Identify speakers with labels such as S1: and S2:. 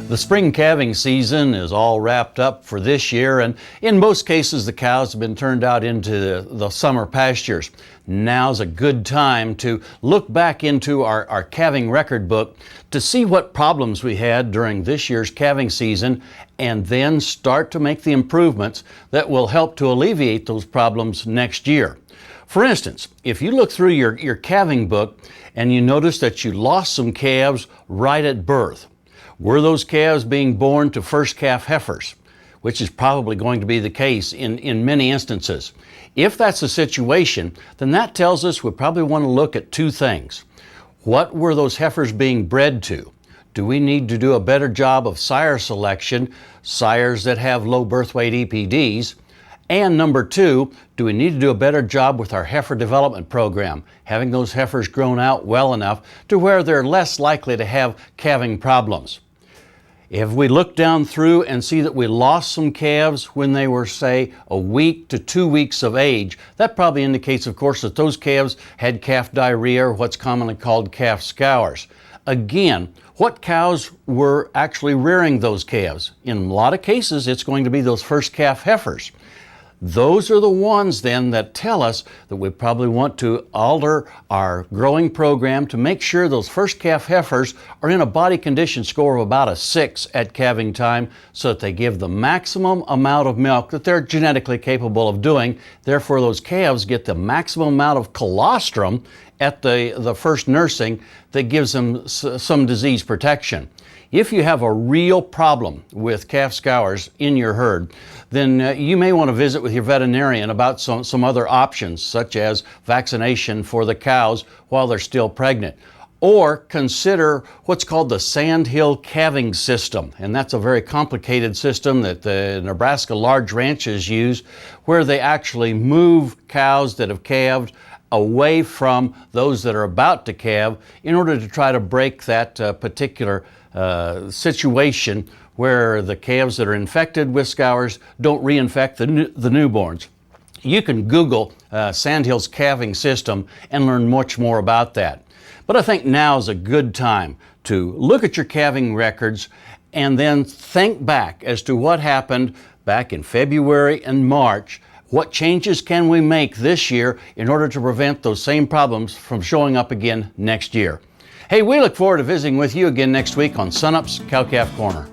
S1: The spring calving season is all wrapped up for this year, and in most cases the cows have been turned out into the summer pastures. Now's a good time to look back into our calving record book to see what problems we had during this year's calving season, and then start to make the improvements that will help to alleviate those problems next year. For instance, if you look through your calving book and you notice that you lost some calves right at birth, were those calves being born to first calf heifers, which is probably going to be the case in many instances? If that's the situation, then that tells us we probably want to look at two things. What were those heifers being bred to? Do we need to do a better job of sire selection, sires that have low birth weight EPDs? And number two, do we need to do a better job with our heifer development program, having those heifers grown out well enough to where they're less likely to have calving problems? If we look down through and see that we lost some calves when they were, say, a week to 2 weeks of age, that probably indicates, of course, that those calves had calf diarrhea, or what's commonly called calf scours. Again, what cows were actually rearing those calves? In a lot of cases, it's going to be those first calf heifers. Those are the ones then that tell us that we probably want to alter our growing program to make sure those first calf heifers are in a body condition score of about a 6 at calving time, so that they give the maximum amount of milk that they're genetically capable of doing. Therefore, those calves get the maximum amount of colostrum at the first nursing that gives them some disease protection. If you have a real problem with calf scours in your herd, then you may want to visit with your veterinarian about some other options, such as vaccination for the cows while they're still pregnant. Or consider what's called the Sandhill calving system. And that's a very complicated system that the Nebraska large ranches use, where they actually move cows that have calved away from those that are about to calve in order to try to break that particular situation where the calves that are infected with scours don't reinfect the newborns. You can Google Sandhills calving system and learn much more about that. But I think now is a good time to look at your calving records and then think back as to what happened back in February and March. What changes can we make this year in order to prevent those same problems from showing up again next year? Hey, we look forward to visiting with you again next week on Sunup's Cow-Calf Corner.